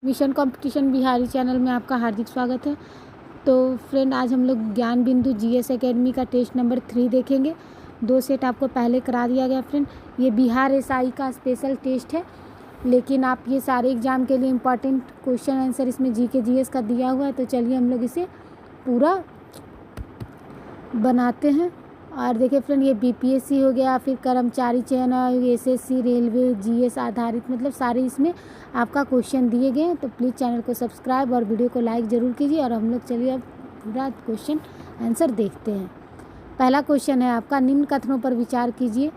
Mission competition Bihari channel में आपका हार्दिक स्वागत है। तो फ्रेंड, आज हम लोग ज्ञान बिंदु जीएस एकेडमी का टेस्ट नंबर 3 देखेंगे। 2 सेट आपको पहले करा दिया गया फ्रेंड। ये बिहार एसआई का स्पेशल टेस्ट है, लेकिन आप ये सारे एग्जाम के लिए इम्पॉर्टेंट क्वेश्चन आंसर इसमें जीके जीएस का दिया हुआ है। तो चलिए हम लोग इसे पूरा बनाते हैं। और देखिए फ्रेंड, ये बीपीएससी हो गया, फिर कर्मचारी चयन आयोग, एसएससी, रेलवे, जीएस आधारित, मतलब सारे इसमें आपका क्वेश्चन दिए गए हैं। तो प्लीज़ चैनल को सब्सक्राइब और वीडियो को लाइक ज़रूर कीजिए। और हम लोग चलिए अब पूरा क्वेश्चन आंसर देखते हैं। पहला क्वेश्चन है आपका, निम्न कथनों पर विचार कीजिए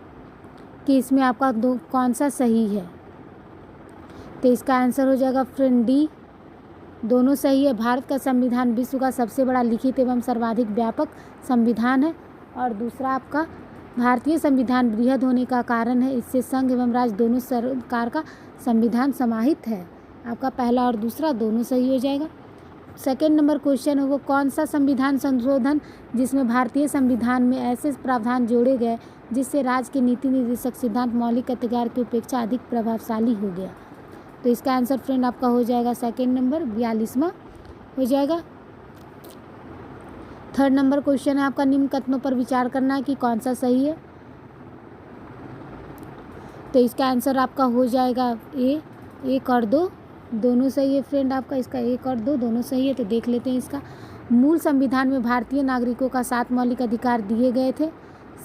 कि इसमें आपका कौन सा सही है। तो इसका आंसर हो जाएगा फ्रेंड डी, दोनों सही है। भारत का संविधान विश्व का सबसे बड़ा लिखित एवं सर्वाधिक व्यापक संविधान है। और दूसरा आपका, भारतीय संविधान बृहद होने का कारण है, इससे संघ एवं राज्य दोनों सरकार का संविधान समाहित है। आपका पहला और दूसरा दोनों सही हो जाएगा। सेकंड नंबर क्वेश्चन है, वो कौन सा संविधान संशोधन जिसमें भारतीय संविधान में ऐसे प्रावधान जोड़े गए जिससे राज्य के नीति निर्देशक सिद्धांत मौलिक अधिकार की अपेक्षा अधिक प्रभावशाली हो गया। तो इसका आंसर फ्रेंड आपका हो जाएगा सेकंड नंबर 42वां हो जाएगा। थर्ड नंबर क्वेश्चन है आपका, निम्न कथनों पर विचार करना है कि कौन सा सही है। तो इसका आंसर आपका हो जाएगा ए, 1 और 2 दोनों सही है फ्रेंड। आपका इसका 1 और 2 दोनों सही है। तो देख लेते हैं इसका। मूल संविधान में भारतीय नागरिकों का 7 मौलिक अधिकार दिए गए थे।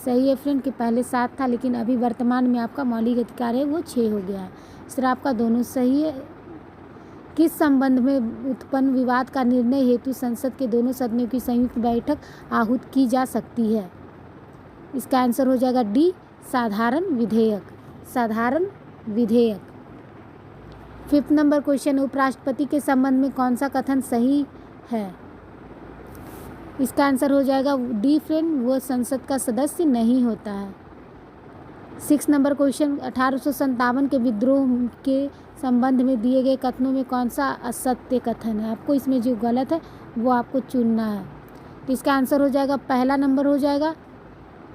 सही है फ्रेंड कि पहले 7 था, लेकिन अभी वर्तमान में आपका मौलिक अधिकार है वो 6 हो गया है। इस तरह आपका दोनों सही है। किस संबंध में उत्पन्न विवाद का निर्णय हेतु संसद के दोनों सदनों की संयुक्त बैठक आहूत की जा सकती है। इसका आंसर हो जाएगा डी, साधारण विधेयक। साधारण विधेयक। 5th नंबर क्वेश्चन, उपराष्ट्रपति के संबंध में कौन सा कथन सही है। इसका आंसर हो जाएगा डी फ्रेंड, वो संसद का सदस्य नहीं होता है। 6 नंबर क्वेश्चन, 1857 के विद्रोह के संबंध में दिए गए कथनों में कौन सा असत्य कथन है। आपको इसमें जो गलत है वो आपको चुनना है। तो इसका आंसर हो जाएगा पहला नंबर हो जाएगा।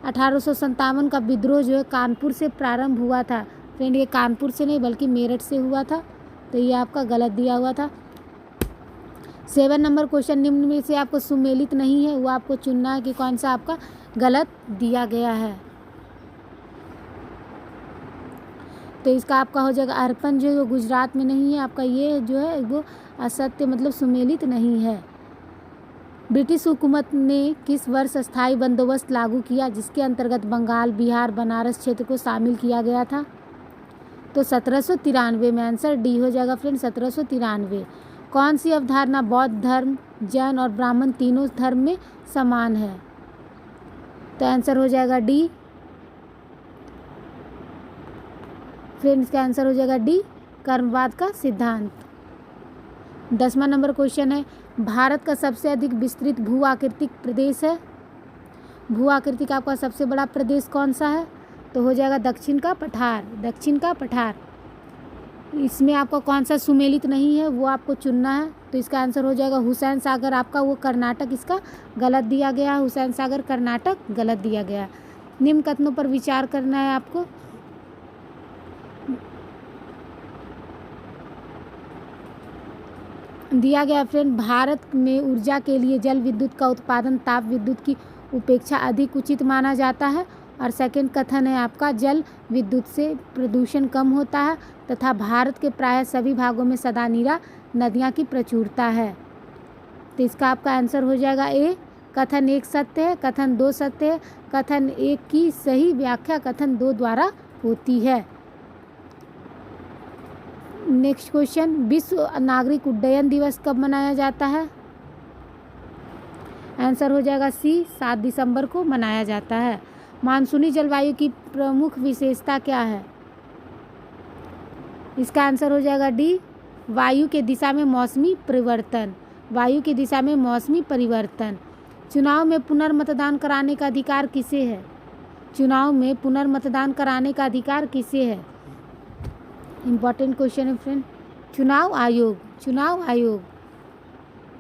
1857 का विद्रोह जो है कानपुर से प्रारंभ हुआ था फ्रेंड। ये कानपुर से नहीं बल्कि मेरठ से हुआ था। तो ये आपका गलत दिया हुआ था। 7 नंबर क्वेश्चन, निम्न में से आपको सुमेलित नहीं है, वो आपको चुनना है कि कौन सा आपका गलत दिया गया है। तो इसका आपका हो जाएगा अर्पण जो है वो गुजरात में नहीं है। आपका ये जो है वो असत्य, मतलब सुमेलित नहीं है। ब्रिटिश हुकूमत ने किस वर्ष स्थायी बंदोबस्त लागू किया जिसके अंतर्गत बंगाल, बिहार, बनारस क्षेत्र को शामिल किया गया था। तो 1793 में। आंसर डी हो जाएगा फ्रेंड, 1793। कौन सी अवधारणा बौद्ध धर्म, जैन और ब्राह्मण तीनों धर्म में समान है। तो आंसर हो जाएगा डी फ्रेंड्स, का आंसर हो जाएगा डी, कर्मवाद का सिद्धांत। 10वां नंबर क्वेश्चन है, भारत का सबसे अधिक विस्तृत भू आकृतिक प्रदेश है। भू आकृतिक आपका सबसे बड़ा प्रदेश कौन सा है। तो हो जाएगा दक्षिण का पठार। दक्षिण का पठार। इसमें आपका कौन सा सुमेलित नहीं है वो आपको चुनना है। तो इसका आंसर हो जाएगा हुसैन सागर। आपका वो कर्नाटक इसका गलत दिया गया है। हुसैन सागर कर्नाटक गलत दिया गया है। निम्न कथनों पर विचार करना है आपको। दिया गया फ्रेंड, भारत में ऊर्जा के लिए जल विद्युत का उत्पादन ताप विद्युत की उपेक्षा अधिक उचित माना जाता है। और सेकंड कथन है आपका, जल विद्युत से प्रदूषण कम होता है तथा भारत के प्राय सभी भागों में सदानीरा नदियां की प्रचुरता है। तो इसका आपका आंसर हो जाएगा ए, कथन 1 सत्य है, कथन 2 सत्य है। कथन 1 की सही व्याख्या कथन 2 द्वारा होती है। नेक्स्ट क्वेश्चन, विश्व नागरिक उड्डयन दिवस कब मनाया जाता है। आंसर हो जाएगा सी, 7 दिसंबर को मनाया जाता है। मानसूनी जलवायु की प्रमुख विशेषता क्या है। इसका आंसर हो जाएगा डी, वायु के दिशा में मौसमी परिवर्तन। वायु की दिशा में मौसमी परिवर्तन। चुनाव में पुनर्मतदान कराने का अधिकार किसे है। चुनाव में पुनर्मतदान कराने का अधिकार किसे है। इम्पॉर्टेंट क्वेश्चन है फ्रेंड। चुनाव आयोग। चुनाव आयोग।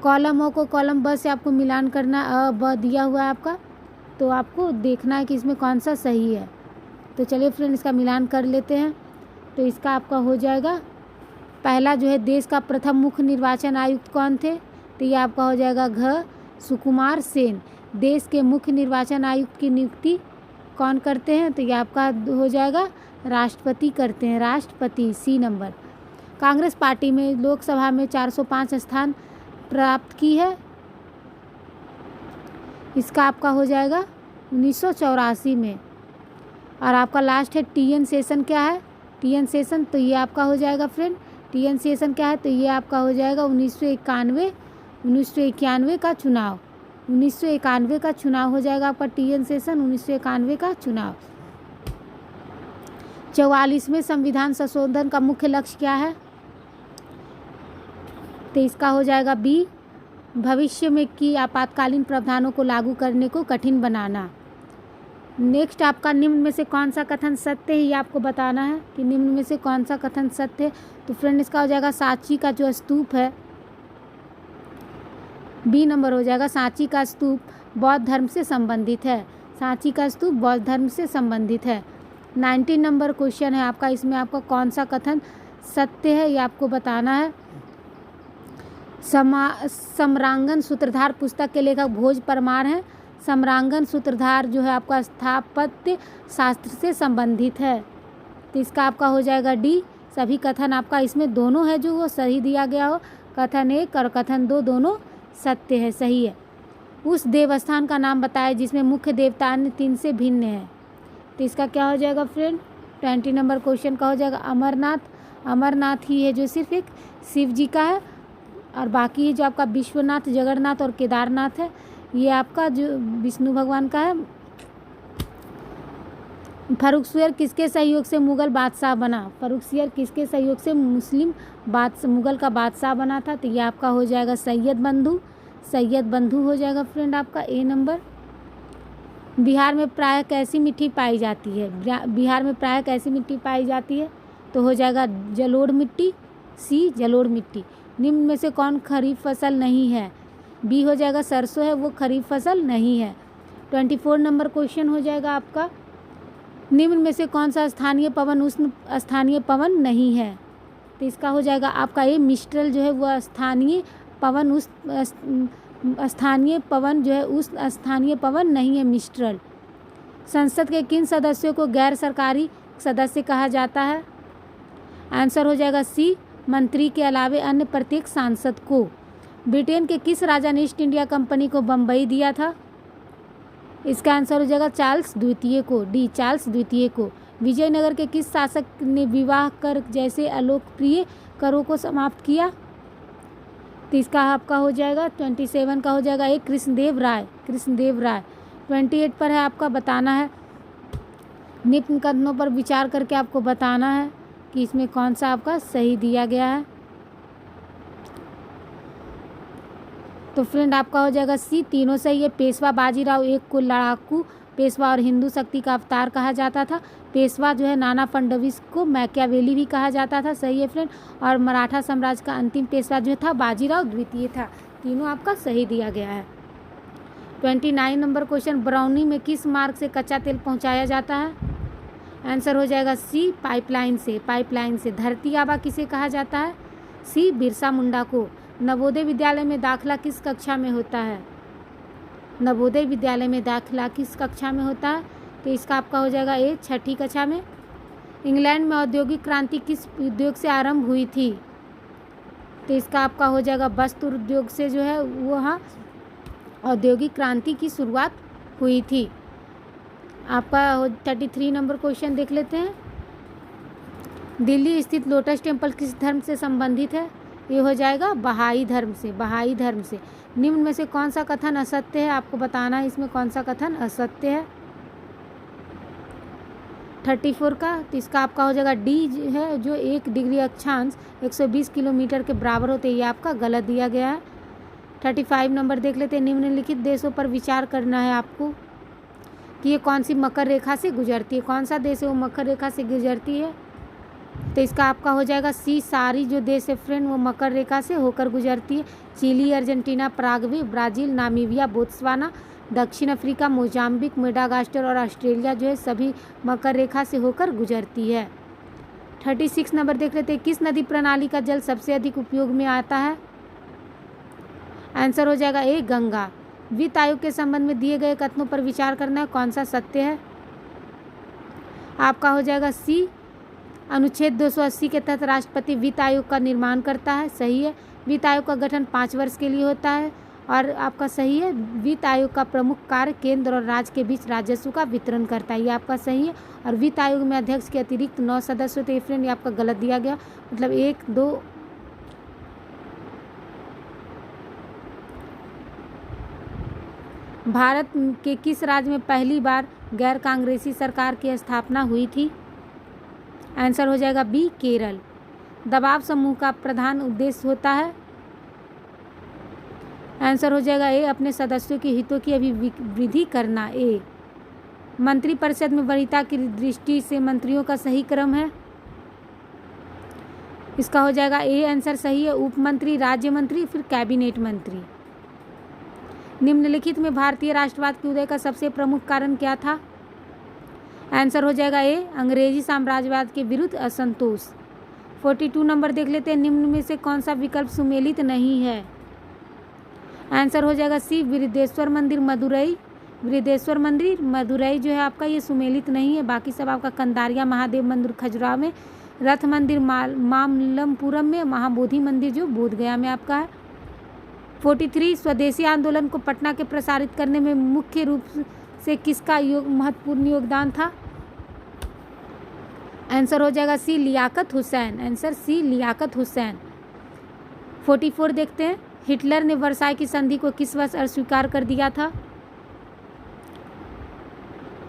कॉलम ओ को कॉलम ब से आपको मिलान करना, अ ब दिया हुआ है आपका, तो आपको देखना है कि इसमें कौन सा सही है। तो चलिए फ्रेंड इसका मिलान कर लेते हैं। तो इसका आपका हो जाएगा पहला जो है देश का प्रथम मुख्य निर्वाचन आयुक्त कौन थे? तो ये आपका हो जाएगा घ सुकुमार सेन। देश के मुख्य निर्वाचन आयुक्त की नियुक्ति कौन करते हैं? तो ये आपका हो जाएगा राष्ट्रपति करते हैं, राष्ट्रपति, सी नंबर। कांग्रेस पार्टी में लोकसभा में 405 स्थान प्राप्त की है, इसका आपका हो जाएगा 1984 में। और आपका लास्ट है टीएन शेषन। क्या है टीएन शेषन? तो ये आपका हो जाएगा फ्रेंड, टीएन शेषन क्या है? तो ये आपका हो जाएगा 1991 का चुनाव, 1991 का चुनाव हो जाएगा आपका टीएन शेषन, 1991 का चुनाव। 44वें संविधान संशोधन का मुख्य लक्ष्य क्या है? तो इसका हो जाएगा बी, भविष्य में की आपातकालीन प्रावधानों को लागू करने को कठिन बनाना। नेक्स्ट आपका निम्न में से कौन सा कथन सत्य है, ये आपको बताना है कि निम्न में से कौन सा कथन सत्य है। तो फ्रेंड इसका हो जाएगा सांची का जो स्तूप है, बी नंबर हो जाएगा। सांची का स्तूप बौद्ध धर्म से संबंधित है, सांची का स्तूप बौद्ध धर्म से संबंधित है। 19 नंबर क्वेश्चन है आपका, इसमें आपका कौन सा कथन सत्य है ये आपको बताना है। सम्रांगन सूत्रधार पुस्तक के लेखक भोज परमार हैं। सम्रांगन सूत्रधार जो है आपका स्थापत्य शास्त्र से संबंधित है, तो इसका आपका हो जाएगा डी। सभी कथन आपका इसमें दोनों है जो वो सही दिया गया हो, कथन 1 और कथन 2 दोनों सत्य है, सही है। उस देवस्थान का नाम बताएं जिसमें मुख्य देवता अन्य 3 से भिन्न है, तो इसका क्या हो जाएगा फ्रेंड? 20 नंबर क्वेश्चन का हो जाएगा अमरनाथ। अमरनाथ ही है जो सिर्फ एक शिव जी का है, और बाकी ये जो आपका विश्वनाथ, जगन्नाथ और केदारनाथ है ये आपका जो विष्णु भगवान का है। फर्रुखसियर किसके सहयोग से मुगल बादशाह बना? फर्रुखसियर किसके सहयोग से मुगल का बादशाह बना था? तो ये आपका हो जाएगा सैयद बंधु, सैयद बंधु हो जाएगा फ्रेंड आपका ए नंबर। बिहार में प्रायः कैसी मिट्टी पाई जाती है? बिहार में प्रायः कैसी मिट्टी पाई जाती है? तो हो जाएगा जलोढ़ मिट्टी, सी जलोढ़ मिट्टी। निम्न में से कौन खरीफ फसल नहीं है? बी हो जाएगा सरसों है, वो खरीफ फसल नहीं है। 24 नंबर क्वेश्चन हो जाएगा आपका, निम्न में से कौन सा स्थानीय पवन उष्ण स्थानीय पवन नहीं है? तो इसका हो जाएगा आपका ये मिस्ट्रल जो है वह स्थानीय पवन स्थानीय पवन जो है उस स्थानीय पवन नहीं है, मिस्ट्रल। संसद के किन सदस्यों को गैर सरकारी सदस्य कहा जाता है? आंसर हो जाएगा सी, मंत्री के अलावे अन्य प्रत्येक सांसद को। ब्रिटेन के किस राजा ने ईस्ट इंडिया कंपनी को बम्बई दिया था? इसका आंसर हो जाएगा चार्ल्स द्वितीय को, डी चार्ल्स द्वितीय को। विजयनगर के किस शासक ने विवाह कर जैसे अलोकप्रिय करों को समाप्त किया? तो इसका आपका हो जाएगा 27 का हो जाएगा एक कृष्णदेव राय, कृष्णदेव राय। 28 पर है आपका बताना है, निम्न कथनों पर विचार करके आपको बताना है कि इसमें कौन सा आपका सही दिया गया है। तो फ्रेंड आपका हो जाएगा सी, तीनों सही है। पेशवा बाजीराव एक को लड़ाकू पेशवा और हिंदू शक्ति का अवतार कहा जाता था। पेशवा जो है नाना फडणवीस को मैकियावेली भी कहा जाता था, सही है फ्रेंड। और मराठा साम्राज्य का अंतिम पेशवा जो था बाजीराव द्वितीय था। तीनों आपका सही दिया गया है। 29 नंबर क्वेश्चन, बरौनी में किस मार्ग से कच्चा तेल पहुंचाया जाता है? आंसर हो जाएगा सी, पाइपलाइन से, पाइपलाइन से। धरती आबा किसे कहा जाता है? सी, बिरसा मुंडा को। नवोदय विद्यालय में दाखिला किस कक्षा में होता है? नवोदय विद्यालय में दाखिला किस कक्षा में होता है? तो इसका आपका हो जाएगा ए, 6ठी कक्षा में। इंग्लैंड में औद्योगिक क्रांति किस उद्योग से आरंभ हुई थी? तो इसका आपका हो जाएगा वस्त्र उद्योग से जो है वहाँ औद्योगिक क्रांति की शुरुआत हुई थी। आपका 33 नंबर क्वेश्चन देख लेते हैं। दिल्ली स्थित लोटस टेम्पल किस धर्म से संबंधित है? ये हो जाएगा बहाई धर्म से, बहाई धर्म से। निम्न में से कौन सा कथन असत्य है? आपको बताना है इसमें कौन सा कथन असत्य है। 34 का, तो इसका आपका हो जाएगा डी है, जो 1 डिग्री अक्षांश 120 किलोमीटर के बराबर होते हैं, ये आपका गलत दिया गया है। 35 नंबर देख लेते हैं। निम्नलिखित देशों पर विचार करना है आपको कि ये कौन सी मकर रेखा से गुजरती है, कौन सा देश है वो मकर रेखा से गुजरती है। तो इसका आपका हो जाएगा सी, सारी जो देश है फ्रेंड वो मकर रेखा से होकर गुजरती है। Chile, Argentina, Paraguay, Brazil, Namibia, Botswana, दक्षिण अफ्रीका, मोजाम्बिक, मेडागास्कर और ऑस्ट्रेलिया जो है सभी मकर रेखा से होकर गुजरती है। 36 नंबर देख लेते हैं, किस नदी प्रणाली का जल सबसे अधिक उपयोग में आता है? आंसर हो जाएगा ए गंगा। वित्त आयोग के संबंध में दिए गए कथनों पर विचार करना है, कौन सा सत्य है? आपका हो जाएगा सी, अनुच्छेद 280 के तहत राष्ट्रपति वित्त आयोग का निर्माण करता है, सही है। वित्त आयोग का गठन 5 वर्ष के लिए होता है और आपका सही है। वित्त आयोग का प्रमुख कार्य केंद्र और राज्य के बीच राजस्व का वितरण करता है, ये आपका सही है। और वित्त आयोग में अध्यक्ष के अतिरिक्त 9 सदस्य होते हैं। फ्रेंड ये आपका गलत दिया गया, मतलब 1 2 भारत के किस राज्य में पहली बार गैर कांग्रेसी सरकार की स्थापना हुई थी? आंसर हो जाएगा बी केरल। दबाव समूह का प्रधान उद्देश्य होता है? आंसर हो जाएगा ए अपने सदस्यों के हितों की अभिवृद्धि करना, ए। मंत्रिपरिषद में वरीयता की दृष्टि से मंत्रियों का सही क्रम है? इसका हो जाएगा ए आंसर सही है। उप मंत्री, राज्य मंत्री, फिर कैबिनेट मंत्री। निम्नलिखित में भारतीय राष्ट्रवाद के उदय का सबसे प्रमुख कारण क्या था? आंसर हो जाएगा ए अंग्रेजी साम्राज्यवाद के विरुद्ध असंतोष। 42 नंबर देख लेते हैं, निम्न में से कौन सा विकल्प सुमेलित नहीं है? आंसर हो जाएगा सी बृहदेश्वर मंदिर मदुरई। बृहदेश्वर मंदिर मदुरई जो है आपका ये सुमेलित नहीं है, बाकी सब आपका कंदारिया महादेव मंदिर खजुराहो में, रथ मंदिर मामल्लपुरम में, महाबोधि मंदिर जो बोधगया में आपका है। 43 स्वदेशी आंदोलन को पटना के प्रसारित करने में मुख्य रूप से किसका महत्वपूर्ण योगदान था? आंसर हो जाएगा C Liaquat Hussain. Answer C Liaquat Hussain. 44 देखते हैं, हिटलर ने वर्साई की संधि को किस वर्ष अस्वीकार कर दिया था?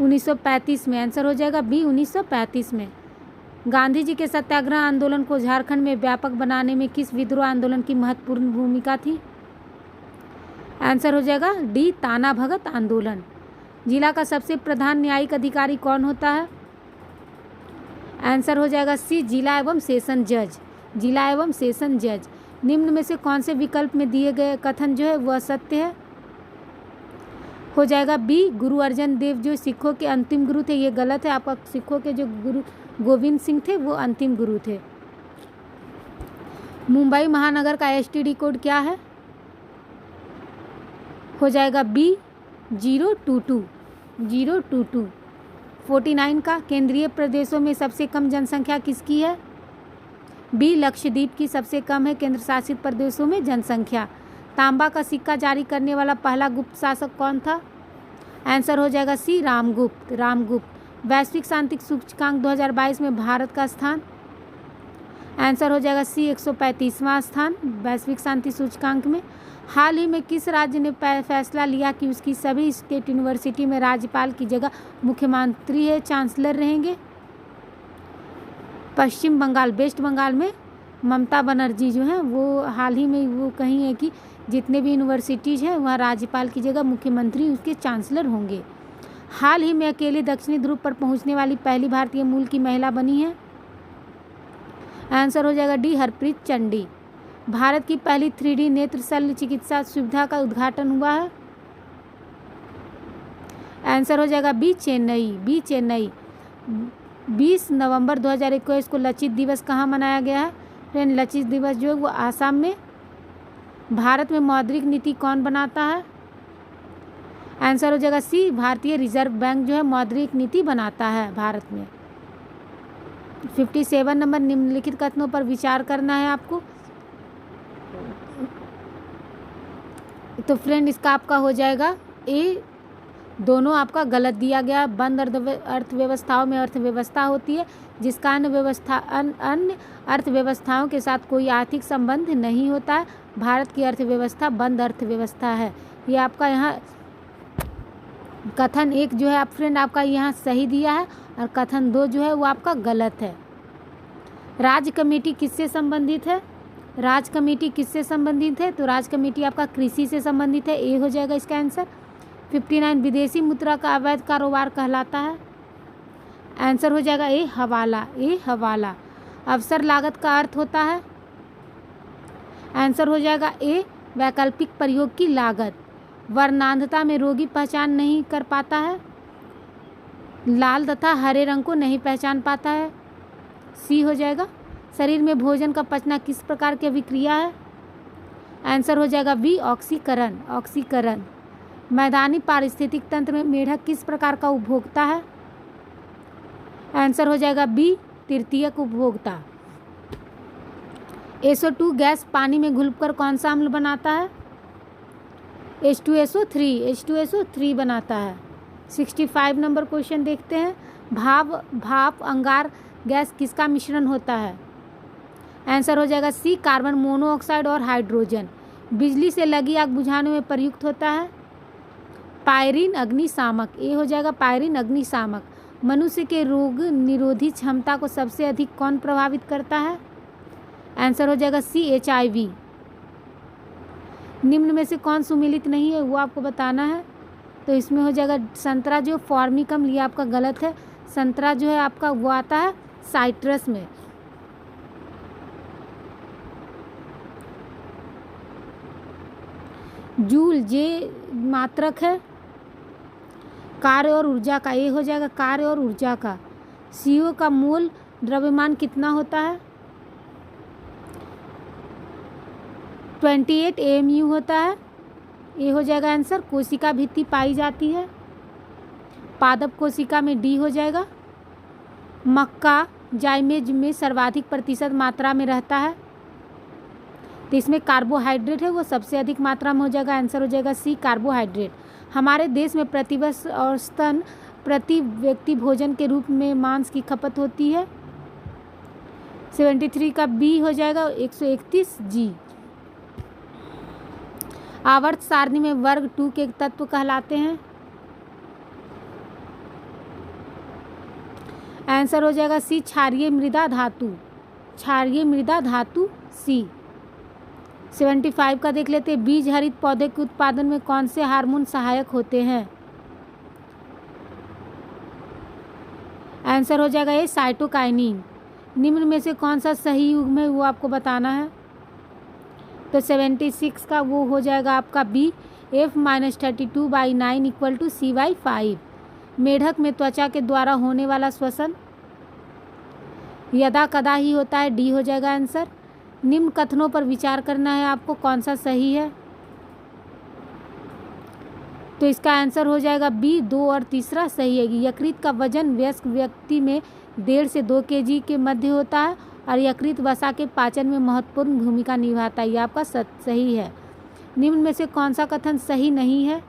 1935 में। आंसर हो जाएगा बी 1935 में। गांधी जी के सत्याग्रह आंदोलन को झारखंड में व्यापक बनाने में किस विद्रोह आंदोलन की महत्वपूर्ण भूमिका थी? आंसर हो जाएगा डी ताना भगत आंदोलन। जिला का सबसे प्रधान न्यायिक अधिकारी कौन होता है? आंसर हो जाएगा सी जिला एवं सेशन जज। जिला एवं सेशन जज। निम्न में से कौन से विकल्प में दिए गए कथन जो है वह सत्य है? हो जाएगा बी गुरु अर्जन देव जो सिखों के अंतिम गुरु थे, ये गलत है। आपका सिखों के जो गुरु गोविंद सिंह थे वो अंतिम गुरु थे। मुंबई महानगर का एसटीडी कोड क्या है? हो जाएगा बी 022। 022। 49 का केंद्रीय प्रदेशों में सबसे कम जनसंख्या किसकी है? बी लक्षद्वीप की सबसे कम है केंद्र शासित प्रदेशों में जनसंख्या। तांबा का सिक्का जारी करने वाला पहला गुप्त शासक कौन था? आंसर हो जाएगा सी रामगुप्त। रामगुप्त। वैश्विक शांति सूचकांक 2022 में भारत का स्थान? आंसर हो जाएगा सी 135वां स्थान वैश्विक शांति सूचकांक में। हाल ही में किस राज्य ने फैसला लिया कि उसकी सभी स्टेट यूनिवर्सिटी में राज्यपाल की जगह मुख्यमंत्री है चांसलर रहेंगे? पश्चिम बंगाल, वेस्ट बंगाल में ममता बनर्जी जो हैं वो हाल ही में वो कही है कि जितने भी यूनिवर्सिटीज़ हैं वहाँ राज्यपाल की जगह मुख्यमंत्री उसके चांसलर होंगे। हाल ही में अकेले दक्षिणी ध्रुव पर पहुँचने वाली पहली भारतीय मूल की महिला बनी है? आंसर हो जाएगा डी हरप्रीत चंडी। भारत की पहली 3D नेत्र शल्य चिकित्सा सुविधा का उद्घाटन हुआ है? आंसर हो जाएगा बी चेन्नई। बी चेन्नई। 20 नवंबर 2021 को लचित दिवस कहाँ मनाया गया है? फ्रेंड लचित दिवस जो है वो आसाम में। भारत में मौद्रिक नीति कौन बनाता है? आंसर हो जाएगा सी भारतीय रिजर्व बैंक जो है मौद्रिक नीति बनाता है भारत में। 57 नंबर, निम्नलिखित कथनों पर विचार करना है आपको। तो फ्रेंड इसका आपका हो जाएगा ए, दोनों आपका गलत दिया गया। बंद अर्थव्यवस्थाओं में अर्थव्यवस्था होती है जिसका अन्य अर्थव्यवस्थाओं के साथ कोई आर्थिक संबंध नहीं होता है। भारत की अर्थव्यवस्था बंद अर्थव्यवस्था है। ये आपका यहाँ कथन 1 जो है आप फ्रेंड आपका यहाँ सही दिया है और कथन 2 जो है वो आपका गलत है। राज्य कमेटी किससे संबंधित है? राज्य कमेटी किससे संबंधित है? तो राज्य कमेटी आपका कृषि से संबंधित है, ए हो जाएगा इसका आंसर। 59 विदेशी मुद्रा का अवैध कारोबार कहलाता है? आंसर हो जाएगा ए हवाला। ए हवाला। अवसर लागत का अर्थ होता है? आंसर हो जाएगा ए वैकल्पिक प्रयोग की लागत। वर्णांधता में रोगी पहचान नहीं कर पाता है? लाल तथा हरे रंग को नहीं पहचान पाता है? सी हो जाएगा। शरीर में भोजन का पचना किस प्रकार की अभिक्रिया है? आंसर हो जाएगा बी, ऑक्सीकरण। ऑक्सीकरण। मैदानी पारिस्थितिक तंत्र में मेढक किस प्रकार का उपभोक्ता है? आंसर हो जाएगा बी, तृतीयक उपभोक्ता। SO2 गैस पानी में घुलकर कौन सा अम्ल बनाता है? H2SO3। H2SO3 बनाता है। 65 नंबर क्वेश्चन देखते हैं। भाप अंगार गैस किसका मिश्रण होता है? आंसर हो जाएगा सी, कार्बन मोनोऑक्साइड और हाइड्रोजन। बिजली से लगी आग बुझाने में प्रयुक्त होता है? पायरीन अग्निशामक। ए हो जाएगा पायरीन अग्निशामक। मनुष्य के रोग निरोधी क्षमता को सबसे अधिक कौन प्रभावित करता है? आंसर हो जाएगा सी, HIV। निम्न में से कौन सुमेलित नहीं है वो आपको बताना है। तो इसमें हो जाएगा संतरा, जो फॉर्मिकम लिया आपका गलत है। संतरा जो है आपका वो आता है साइट्रस में। जूल जे मात्रक है कार्य और ऊर्जा का। ये हो जाएगा कार्य और ऊर्जा का। CO का मोल द्रव्यमान कितना होता है? 28 AMU होता है। ये हो जाएगा आंसर। कोशिका भित्ति पाई जाती है पादप कोशिका में, डी हो जाएगा। मक्का जाइमेज में सर्वाधिक प्रतिशत मात्रा में रहता है, तो इसमें कार्बोहाइड्रेट है वो सबसे अधिक मात्रा में हो जाएगा। आंसर हो जाएगा सी, कार्बोहाइड्रेट। हमारे देश में प्रतिवर्ष औसतन प्रति व्यक्ति भोजन के रूप में मांस की खपत होती है? 73 का बी हो जाएगा 131 जी। आवर्त सारणी में वर्ग 2 के तत्व कहलाते हैं? आंसर हो जाएगा सी, क्षारीय मृदा धातु। क्षारीय मृदा धातु सी। 75 का देख लेते हैं। बीज हरित पौधे के उत्पादन में कौन से हार्मोन सहायक होते हैं? आंसर हो जाएगा ये, साइटोकाइनिन। निम्न में से कौन सा सही युग्म है वो आपको बताना है। तो 76 का वो हो जाएगा आपका बी, F-32/9 = C/5। मेढक में त्वचा के द्वारा होने वाला श्वसन यदा कदा ही होता है, डी हो जाएगा आंसर। निम्न कथनों पर विचार करना है आपको, कौन सा सही है। तो इसका आंसर हो जाएगा बी, 2 और तीसरा सही है। यकृत का वजन वयस्क व्यक्ति में 1.5 से 2 kg के मध्य होता है और यकृत वसा के पाचन में महत्वपूर्ण भूमिका निभाता है। ये आपका सही है। निम्न में से कौन सा कथन सही नहीं है?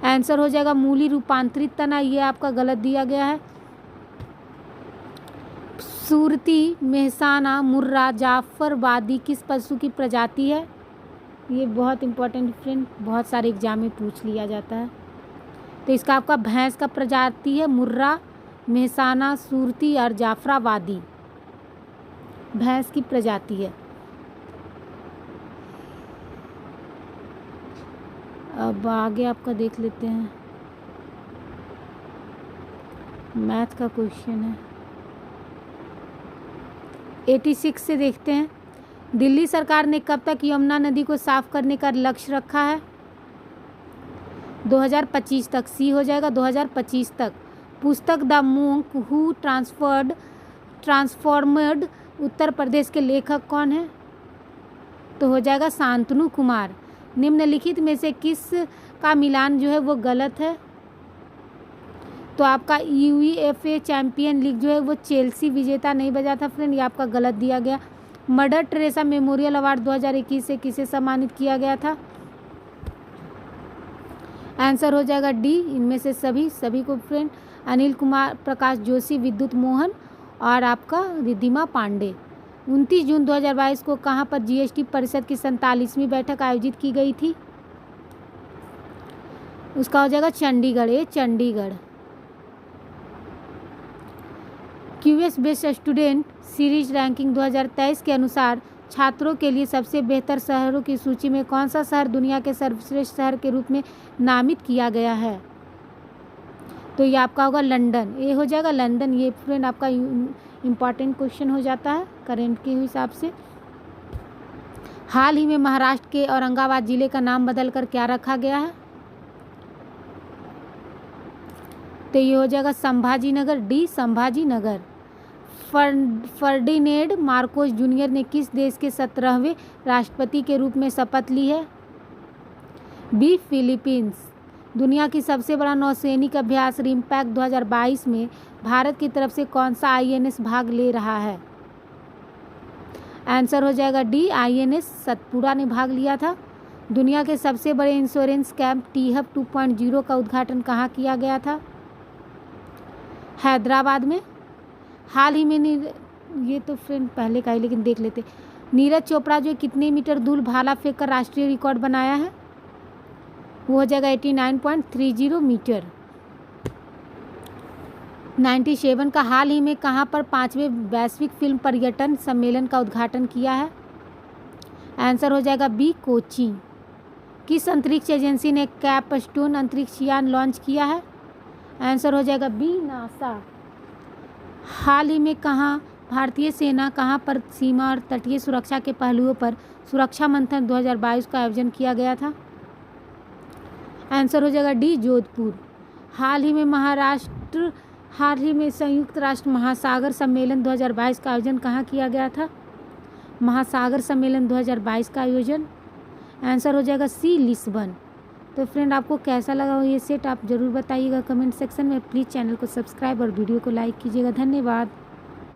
आंसर हो जाएगा मूली रूपांतरित तना। ये आपका गलत दिया गया है। सूरती, मेहसाना, मुर्रा, जाफरवादी किस पशु की प्रजाति है? ये बहुत इंपॉर्टेंट फ्रेंड, बहुत सारे एग्जाम में पूछ लिया जाता है। तो इसका आपका भैंस का प्रजाति है मुर्रा, मेहसाना, सूरती और जाफराबादी भैंस की प्रजाति है। अब आगे आपका देख लेते हैं, मैथ का क्वेश्चन है। 86 से देखते हैं। दिल्ली सरकार ने कब तक यमुना नदी को साफ करने का लक्ष्य रखा है? 2025 तक। सी हो जाएगा 2025 तक। पुस्तक the monk who ट्रांसफॉर्मड Uttar Pradesh के लेखक कौन है? तो हो जाएगा शांतनु कुमार। निम्नलिखित में से किस का मिलान जो है वो गलत है? तो आपका UEFA चैंपियन लीग जो है वो चेल्सी विजेता नहीं बजा था फ्रेंड, ये आपका गलत दिया गया। मदर टेरेसा मेमोरियल अवार्ड 2021 से किसे सम्मानित किया गया था? आंसर हो जाएगा डी, इनमें से सभी को फ्रेंड। अनिल कुमार प्रकाश जोशी, विद्युत मोहन और आपका रिद्धिमा पांडे। 29 जून 2022 को कहाँ पर GST परिषद की 47वीं बैठक आयोजित की गई थी? उसका हो जाएगा चंडीगढ़। ये Chandigarh. QS best student series ranking 2023 के अनुसार छात्रों के लिए सबसे बेहतर शहरों की सूची में कौन सा शहर दुनिया के सर्वश्रेष्ठ शहर के रूप में नामित किया गया है? तो ये आपका होगा लंदन। ये हो जाएगा लंदन। ये फ्रेंड आपका इम्पॉर्टेंट क्वेश्चन हो जाता है करंट के हिसाब से। हाल ही में महाराष्ट्र के औरंगाबाद जिले का नाम बदलकर क्या रखा गया है? तो ये हो जाएगा Sambhaji Nagar. D, Sambhaji Nagar. Ferdinand Marcos junior ने किस देश के 17वें राष्ट्रपति के रूप में शपथ ली है? बी. फिलीपींस। दुनिया की सबसे बड़ा नौसैनिक अभ्यास रिमपैक 2022 में भारत की तरफ से कौन सा INS भाग ले रहा है? आंसर हो जाएगा डी. INS सतपुड़ा ने भाग लिया था। दुनिया के सबसे बड़े इंश्योरेंस कैंप टी-हब 2.0 का उद्घाटन कहाँ किया गया था? हैदराबाद में। हाल ही में ये तो फ्रेंड पहले का ही, लेकिन देख लेते। नीरज चोपड़ा जो कितने मीटर दूर भाला फेंक कर राष्ट्रीय रिकॉर्ड बनाया है? वो हो जाएगा 89.30 मीटर। 97 का हाल ही में कहाँ पर 5वें वैश्विक फिल्म पर्यटन सम्मेलन का उद्घाटन किया है? आंसर हो जाएगा बी. कोची। किस अंतरिक्ष एजेंसी ने कैपस्टोन अंतरिक्ष यान लॉन्च किया है? आंसर हो जाएगा बी. नासा। हाल ही में कहाँ भारतीय सेना कहाँ पर सीमा और तटीय सुरक्षा के पहलुओं पर सुरक्षा मंथन 2022 का आयोजन किया गया था? आंसर हो जाएगा डी. जोधपुर। हाल ही में संयुक्त राष्ट्र महासागर सम्मेलन 2022 का आयोजन कहाँ किया गया था? महासागर सम्मेलन 2022 का आयोजन। आंसर हो जाएगा सी. लिस्बन। तो फ्रेंड आपको कैसा लगा हो ये सेट आप ज़रूर बताइएगा कमेंट सेक्शन में। प्लीज़ चैनल को सब्सक्राइब और वीडियो को लाइक कीजिएगा। धन्यवाद।